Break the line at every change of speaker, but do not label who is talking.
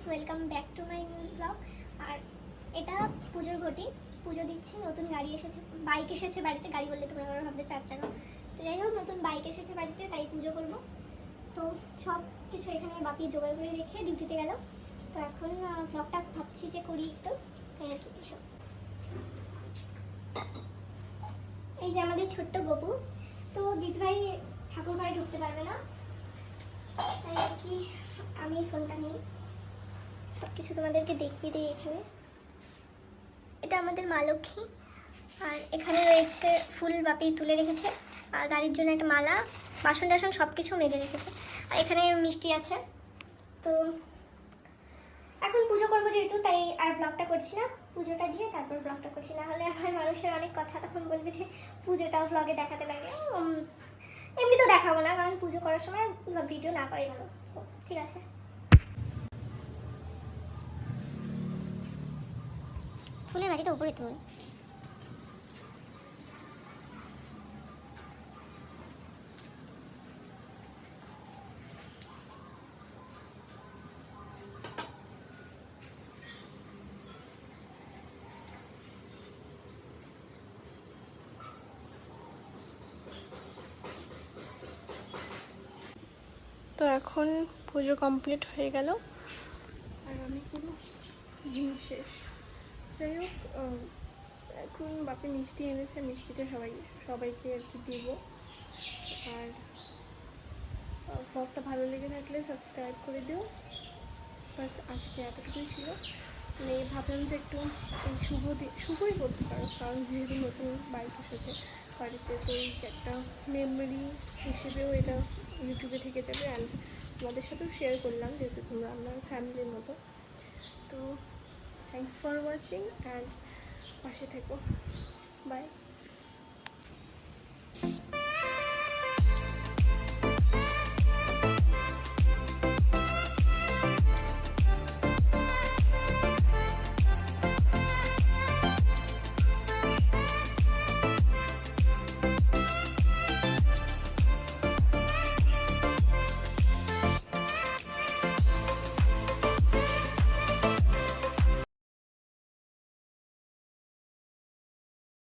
Welcome back to my new blog. আর এটা পুজোর ঘটি, পুজো দিচ্ছি। নতুন গাড়ি এসেছে, বাইক এসেছে বাড়িতে। গাড়ি বললে তোমরা আবার ভাববে 4 চাকা। তো যাই হোক, নতুন বাইক এসেছে বাড়িতে, তাই পুজো করব। তো সব কিছু এখানে বাপি জোগাড় করে রেখে ডিউটিতে গেল। তো এখন ব্লগটা ভাবছি যে করি একটু, তাই আর কি। এসব এই যে আমাদের ছোট্ট গপু। তো দিদিভাই ঠাকুর ঘরে ঢুকতে পারবে না, তাই আর কি আমি ফোনটা নিই, সব কিছু তোমাদেরকে দেখিয়ে দিই। এখানে এটা আমাদের মা লক্ষ্মী, আর এখানে রয়েছে ফুল বাপি তুলে রেখেছে, আর গাড়ির জন্য একটা মালা, বাসন টাসন সব কিছু মেজে রেখেছে। আর এখানে মিষ্টি আছে। তো এখন পুজো করবো যেহেতু, তাই আর ব্লগটা করছি না। পুজোটা দিয়ে তারপর ব্লগটা করছি, না হলে আমার মানুষের অনেক কথা, তখন বলবে যে পুজোটাও ব্লগে দেখাতে লাগে। এমনি তো দেখাবো না, কারণ পুজো করার সময় ভিডিও না করাই ভালো। ঠিক আছে। ফুলের বাটিটা উপরে তুল।
তো এখন পুজো কমপ্লিট হয়ে গেল, আর আমি পুরো জিনিস শেষ। যাই হোক, এখন বাপি মিষ্টি এনেছে, মিষ্টিটা সবাইকে আর কি দিব। আর ব্লগটা ভালো লেগে থাকলে সাবস্ক্রাইব করে দিও। বাস আজকে এতটুকুই ছিল। মানে ভাবলাম যে একটু শুভই করতে পারো, কারণ যেহেতু নতুন বাইক এসেছে বাড়িতে, তো একটা মেমোরি হিসেবেও এটা ইউটিউবে থেকে যাবে। অ্যান্ড তোমাদের সাথেও শেয়ার করলাম, যেহেতু তোমরা আমার ফ্যামিলির মতো। তো থ্যাংকস ফর ওয়াচিং, অ্যান্ড পাশে থেকো। বাই।